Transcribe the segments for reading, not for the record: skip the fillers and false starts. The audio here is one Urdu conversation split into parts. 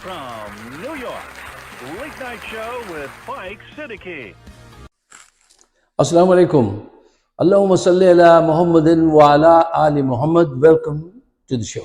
from New York, Late Night Show with Mike Siddiqui. Assalamu alaikum. Allahumma salli ala Muhammadin wa ala ali Muhammad. Welcome to the show.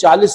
40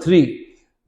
3,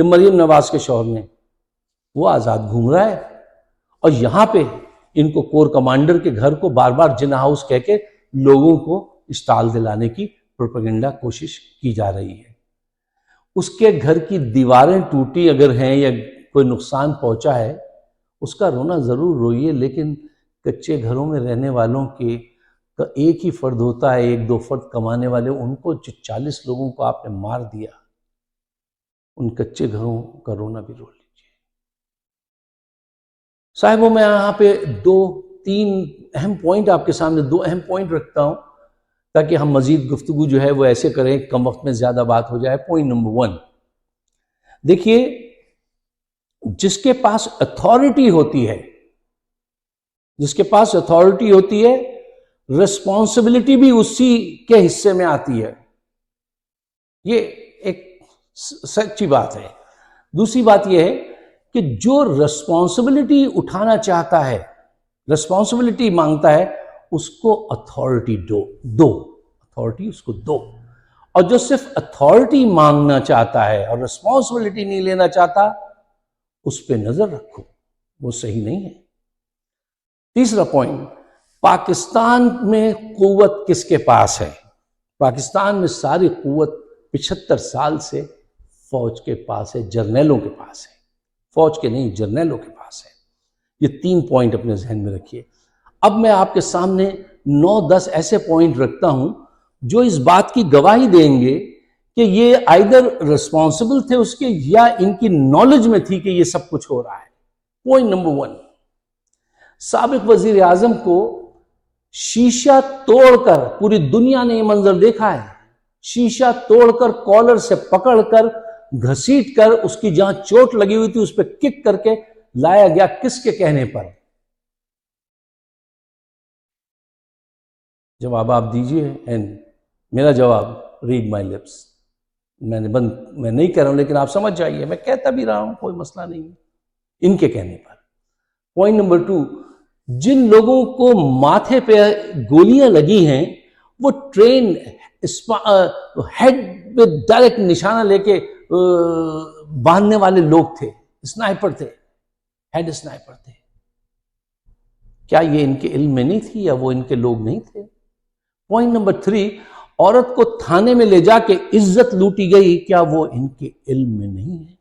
کہ مریم نواز کے شوہر نے، وہ آزاد گھوم رہا ہے، اور یہاں پہ ان کو کور کمانڈر کے گھر کو بار بار جنا ہاؤس کہہ کے لوگوں کو اسٹال دلانے کی پروپیگنڈا کوشش کی جا رہی ہے۔ اس کے گھر کی دیواریں ٹوٹی اگر ہیں یا کوئی نقصان پہنچا ہے، اس کا رونا ضرور روئیے، لیکن کچے گھروں میں رہنے والوں کے ایک ہی فرد ہوتا ہے، ایک دو فرد کمانے والے، ان کو جو 40 لوگوں کو آپ نے مار دیا، ان کچے گھروں کا رونا بھی رو لیجیے۔ صاحبوں، میں یہاں پہ تین اہم پوائنٹ آپ کے سامنے، 2 اہم پوائنٹ رکھتا ہوں تاکہ ہم مزید گفتگو جو ہے وہ ایسے کریں کم وقت میں زیادہ بات ہو جائے۔ پوائنٹ نمبر 1، دیکھیے، جس کے پاس اتھارٹی ہوتی ہے، جس کے پاس اتھارٹی ہوتی ہے، رسپانسبلٹی بھی اسی کے حصے میں آتی ہے۔ یہ ایک سچی بات ہے۔ دوسری بات یہ ہے کہ جو رسپانسبلٹی اٹھانا چاہتا ہے، رسپانسبلٹی مانگتا ہے، اس کو اتھارٹی دو، اتھارٹی اس کو دو۔ اور جو صرف اتھارٹی مانگنا چاہتا ہے اور رسپانسبلٹی نہیں لینا چاہتا، اس پہ نظر رکھو، وہ صحیح نہیں ہے۔ تیسرا پوائنٹ، پاکستان میں قوت کس کے پاس ہے؟ پاکستان میں ساری قوت 75 سال سے فوج کے پاس ہے، جرنیلوں کے پاس ہے، فوج کے نہیں، جرنیلوں کے پاس ہے۔ یہ 3 پوائنٹ اپنے ذہن میں رکھیے۔ اب میں آپ کے سامنے 9-10 ایسے پوائنٹ رکھتا ہوں جو اس بات کی گواہی دیں گے کہ یہ آئیدر رسپانسبل تھے اس کے، یا ان کی نالج میں تھی کہ یہ سب کچھ ہو رہا ہے۔ پوائنٹ نمبر 1، سابق وزیر اعظم کو شیشہ توڑ کر، پوری دنیا نے یہ منظر دیکھا ہے، شیشہ توڑ کر کالر سے پکڑ کر گھسیٹ کر، اس کی جہاں چوٹ لگی ہوئی تھی اس پہ کک کر کے لایا گیا، کس کے کہنے پر؟ جواب آپ دیجئے، اینڈ میرا جواب ریڈ مائی لپس۔ میں نہیں کہہ رہا ہوں، لیکن آپ سمجھ جائیے، میں کہتا بھی رہا ہوں، کوئی مسئلہ نہیں ہے، ان کے کہنے پر۔ پوائنٹ نمبر 2، جن لوگوں کو ماتھے پہ گولیاں لگی ہیں، وہ ٹرین ہیڈ پہ ڈائریکٹ نشانہ لے کے باندھنے والے لوگ تھے، اسنائپر تھے، ہیڈ اسنائپر تھے۔ کیا یہ ان کے علم میں نہیں تھی، یا وہ ان کے لوگ نہیں تھے؟ پوائنٹ نمبر 3، عورت کو تھانے میں لے جا کے عزت لوٹی گئی، کیا وہ ان کے علم میں نہیں ہے؟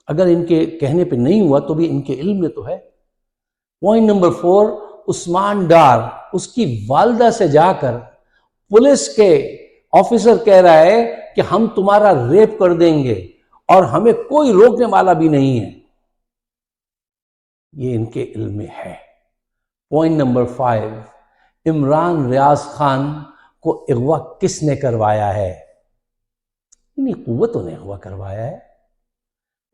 اگر ان کے کہنے پہ نہیں ہوا تو بھی ان کے علم میں تو ہے۔ پوائنٹ نمبر 4، عثمان ڈار، اس کی والدہ سے جا کر پولیس کے آفیسر کہہ رہا ہے کہ ہم تمہارا ریپ کر دیں گے اور ہمیں کوئی روکنے والا بھی نہیں ہے، یہ ان کے علم میں ہے۔ پوائنٹ نمبر 5، عمران ریاض خان کو اغوا کس نے کروایا ہے؟ انہی قوتوں نے اغوا کروایا ہے۔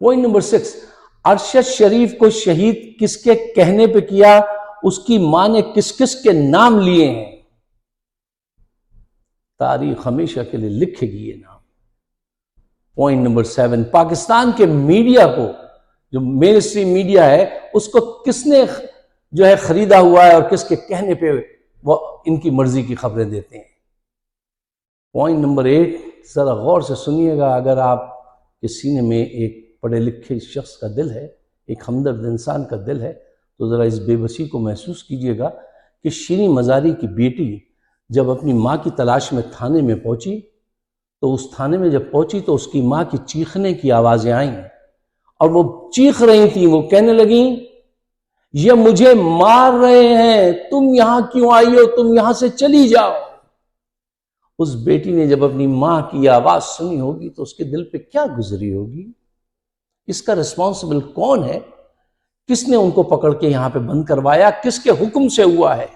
پوائنٹ نمبر 6، ارشد شریف کو شہید کس کے کہنے پہ کیا؟ اس کی ماں نے کس کس کے نام لیے ہیں؟ تاریخ ہمیشہ کے لیے لکھے گی یہ نام۔ پوائنٹ نمبر 7، پاکستان کے میڈیا کو، جو مین اسٹریم میڈیا ہے، اس کو کس نے جو ہے خریدا ہوا ہے اور کس کے کہنے پہ وہ ان کی مرضی کی خبریں دیتے ہیں؟ پوائنٹ نمبر 8، ذرا غور سے سنیے گا، اگر آپ کے سینے میں ایک پڑھے لکھے شخص کا دل ہے، ایک ہمدرد انسان کا دل ہے، تو ذرا اس بے بسی کو محسوس کیجئے گا کہ شیریں مزاری کی بیٹی جب اپنی ماں کی تلاش میں تھانے میں پہنچی، تو اس تھانے میں جب پہنچی تو اس کی ماں کی چیخنے کی آوازیں آئیں، اور وہ چیخ رہی تھیں، وہ کہنے لگیں، یہ مجھے مار رہے ہیں، تم یہاں کیوں آئی ہو، تم یہاں سے چلی جاؤ۔ اس بیٹی نے جب اپنی ماں کی آواز سنی ہوگی تو اس کے دل پہ کیا گزری ہوگی؟ اس کا رسپانسبل کون ہے؟ کس نے ان کو پکڑ کے یہاں پہ بند کروایا؟ کس کے حکم سے ہوا ہے؟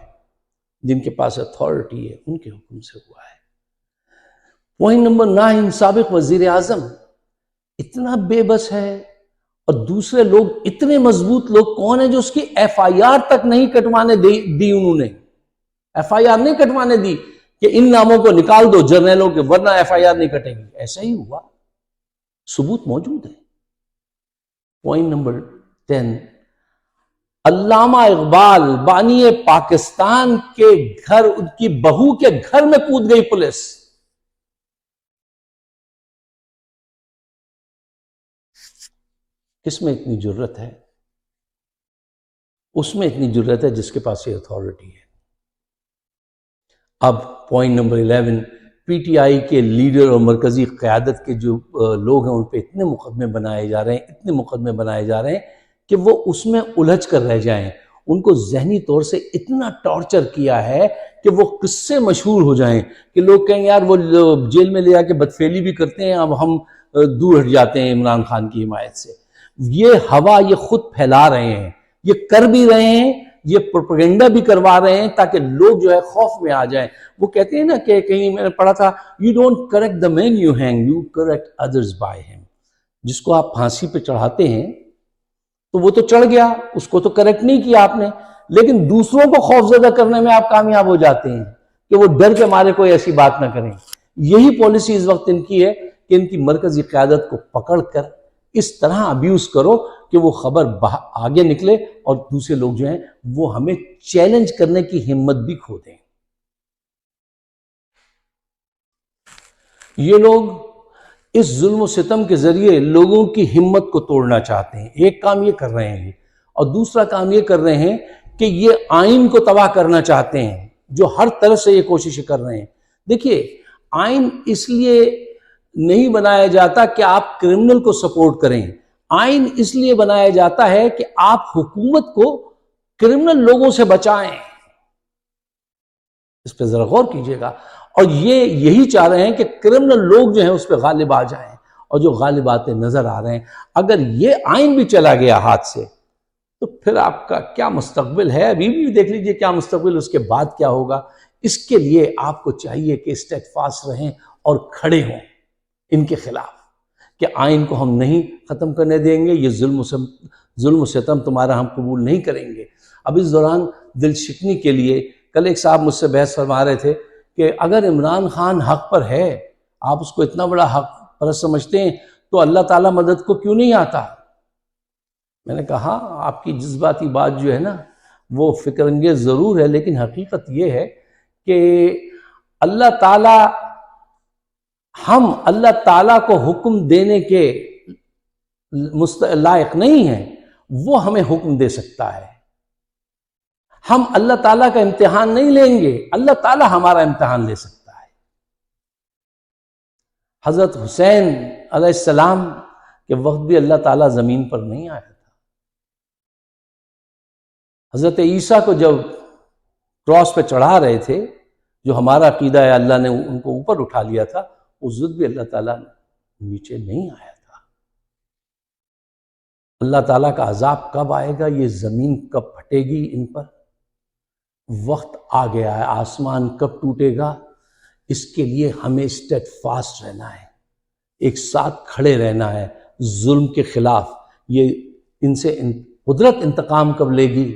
جن کے پاس اتھارٹی ہے ان کے حکم سے ہوا ہے۔ پوائنٹ نمبر 9، سابق وزیر اعظم اتنا بے بس ہے، اور دوسرے لوگ اتنے مضبوط لوگ کون ہیں جو اس کی ایف آئی آر تک نہیں کٹوانے دی؟ انہوں نے ایف آئی آر نہیں کٹوانے دی کہ ان ناموں کو نکال دو جرنیلوں کے، ورنہ ایف آئی آر نہیں کٹے گی۔ ایسا ہی ہوا، ثبوت موجود ہے۔ پوائنٹ نمبر 10، علامہ اقبال بانی پاکستان کے گھر، ان کی بہو کے گھر میں کود گئی پولیس۔ کس میں اتنی جرت ہے؟ اس میں اتنی جرت ہے جس کے پاس یہ اتھارٹی ہے۔ اب point number 11، P T I کے لیڈر اور مرکزی قیادت کے جو لوگ ہیں ان پہ اتنے مقدمے بنائے جا رہے ہیں کہ وہ اس میں الجھ کر رہ جائیں۔ ان کو ذہنی طور سے اتنا ٹارچر کیا ہے کہ وہ قصے مشہور ہو جائیں کہ لوگ کہیں یار وہ جیل میں لے آ کے بدفعلی بھی کرتے ہیں، اب ہم دور ہٹ جاتے ہیں عمران خان کی حمایت سے۔ یہ ہوا یہ خود پھیلا رہے ہیں، یہ کر بھی رہے ہیں، یہ پروپیگنڈا بھی کروا رہے ہیں تاکہ لوگ جو ہے خوف میں آ جائیں۔ وہ کہتے ہیں نا کہ کہیں میں نے پڑھا تھا، you don't correct the man you hang, you correct others by him۔ جس کو آپ پھانسی پہ چڑھاتے ہیں تو وہ تو چڑھ گیا، اس کو تو کریکٹ نہیں کیا آپ نے، لیکن دوسروں کو خوف زدہ کرنے میں آپ کامیاب ہو جاتے ہیں کہ وہ ڈر کے مارے کوئی ایسی بات نہ کریں۔ یہی پالیسی اس وقت ان کی ہے کہ ان کی مرکزی قیادت کو پکڑ کر اس طرح ابیوز کرو کہ وہ خبر آگے نکلے اور دوسرے لوگ جو ہیں وہ ہمیں چیلنج کرنے کی ہمت بھی کھو دیں۔ یہ لوگ اس ظلم و ستم کے ذریعے لوگوں کی ہمت کو توڑنا چاہتے ہیں۔ ایک کام یہ کر رہے ہیں اور دوسرا کام یہ کر رہے ہیں کہ یہ آئین کو تباہ کرنا چاہتے ہیں، جو ہر طرف سے یہ کوششیں کر رہے ہیں۔ دیکھیے، آئین اس لیے نہیں بنایا جاتا کہ آپ کرمنل کو سپورٹ کریں، آئین اس لیے بنایا جاتا ہے کہ آپ حکومت کو کرمنل لوگوں سے بچائیں۔ اس پہ ذرا غور کیجئے گا، اور یہی چاہ رہے ہیں کہ کرمنل لوگ جو ہیں اس پہ غالب آ جائیں، اور جو غالب آتے نظر آ رہے ہیں۔ اگر یہ آئین بھی چلا گیا ہاتھ سے تو پھر آپ کا کیا مستقبل ہے؟ ابھی بھی دیکھ لیجئے کیا مستقبل، اس کے بعد کیا ہوگا۔ اس کے لیے آپ کو چاہیے کہ اسٹیڈ فاسٹ رہیں اور کھڑے ہوں ان کے خلاف، کہ آئین کو ہم نہیں ختم کرنے دیں گے، یہ ظلم و ستم تمہارا ہم قبول نہیں کریں گے۔ اب اس دوران دل شکنی کے لیے کل ایک صاحب مجھ سے بحث فرما رہے تھے کہ اگر عمران خان حق پر ہے، آپ اس کو اتنا بڑا حق پرست سمجھتے ہیں، تو اللہ تعالیٰ مدد کو کیوں نہیں آتا؟ میں نے کہا آپ کی جذباتی بات جو ہے نا وہ فکر انگیز ضرور ہے، لیکن حقیقت یہ ہے کہ اللہ تعالیٰ، ہم اللہ تعالیٰ کو حکم دینے کے لائق نہیں ہیں، وہ ہمیں حکم دے سکتا ہے۔ ہم اللہ تعالیٰ کا امتحان نہیں لیں گے، اللہ تعالیٰ ہمارا امتحان لے سکتا ہے۔ حضرت حسین علیہ السلام کے وقت بھی اللہ تعالیٰ زمین پر نہیں آیا تھا۔ حضرت عیسیٰ کو جب کراس پہ چڑھا رہے تھے، جو ہمارا عقیدہ ہے اللہ نے ان کو اوپر اٹھا لیا تھا، اس وقت بھی اللہ تعالیٰ نیچے نہیں آیا تھا۔ اللہ تعالیٰ کا عذاب کب آئے گا، یہ زمین کب پھٹے گی ان پر، وقت آ گیا ہے۔ آسمان کب ٹوٹے گا، اس کے لیے ہمیں اسٹیڈ فاسٹ رہنا ہے، ایک ساتھ کھڑے رہنا ہے ظلم کے خلاف۔ یہ ان سے قدرت انتقام کب لے گی،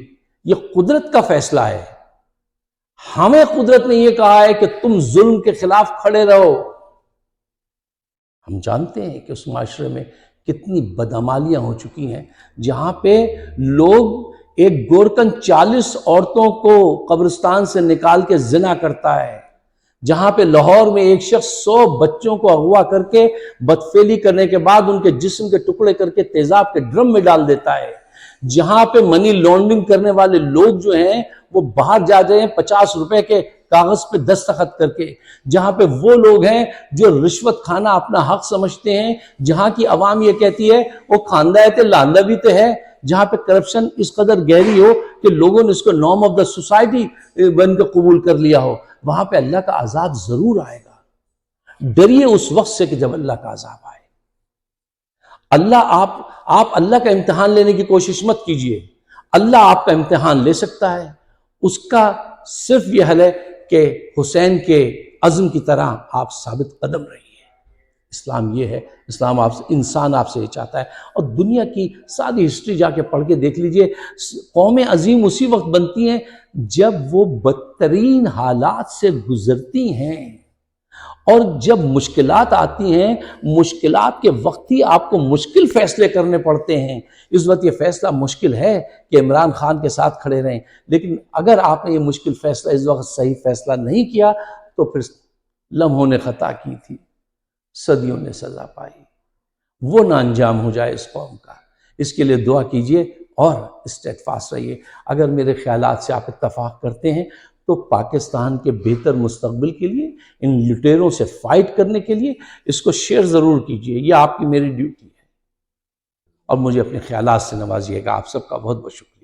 یہ قدرت کا فیصلہ ہے۔ ہمیں قدرت نے یہ کہا ہے کہ تم ظلم کے خلاف کھڑے رہو۔ ہم جانتے ہیں کہ اس معاشرے میں کتنی بدعمالیاں ہو چکی ہیں، جہاں پہ لوگ، ایک گورکن 40 عورتوں کو قبرستان سے نکال کے زنا کرتا ہے، جہاں پہ لاہور میں ایک شخص 100 بچوں کو اغوا کر کے بدفعلی کرنے کے بعد ان کے جسم کے ٹکڑے کر کے تیزاب کے ڈرم میں ڈال دیتا ہے، جہاں پہ منی لانڈرنگ کرنے والے لوگ جو ہیں وہ باہر جا جائیں 50 روپے کے کاغذ پہ دستخط کر کے، جہاں پہ وہ لوگ ہیں جو رشوت کھانا اپنا حق سمجھتے ہیں، جہاں کی عوام یہ کہتی ہے وہ کھاندہ ہے تے لاندہ بھی تے ہے، جہاں پہ کرپشن اس قدر گہری ہو کہ لوگوں نے اس کو نارم آف دا سوسائٹی بن کے قبول کر لیا ہو، وہاں پہ اللہ کا عذاب ضرور آئے گا۔ ڈریے اس وقت سے کہ جب اللہ کا عذاب آئے۔ آپ اللہ کا امتحان لینے کی کوشش مت کیجئے، اللہ آپ کا امتحان لے سکتا ہے۔ اس کا صرف یہ حل ہے کہ حسین کے عزم کی طرح آپ ثابت قدم رہیے۔ اسلام یہ ہے، اسلام انسان آپ سے یہ چاہتا ہے۔ اور دنیا کی ساری ہسٹری جا کے پڑھ کے دیکھ لیجئے، قوم عظیم اسی وقت بنتی ہیں جب وہ بدترین حالات سے گزرتی ہیں، اور جب مشکلات آتی ہیں، مشکلات کے وقت ہی آپ کو مشکل فیصلے کرنے پڑتے ہیں۔ اس وقت یہ فیصلہ مشکل ہے کہ عمران خان کے ساتھ کھڑے رہیں، لیکن اگر آپ نے یہ مشکل فیصلہ اس وقت صحیح فیصلہ نہیں کیا تو پھر لمحوں نے خطا کی تھی، صدیوں نے سزا پائی۔ وہ نہ انجام ہو جائے اس قوم کا۔ اس کے لیے دعا کیجئے اور اسٹیڈ فاسٹ رہیے۔ اگر میرے خیالات سے آپ اتفاق کرتے ہیں تو پاکستان کے بہتر مستقبل کے لیے، ان لٹیروں سے فائٹ کرنے کے لیے اس کو شیئر ضرور کیجئے، یہ آپ کی میری ڈیوٹی ہے، اور مجھے اپنے خیالات سے نوازیے گا۔ آپ سب کا بہت بہت شکریہ۔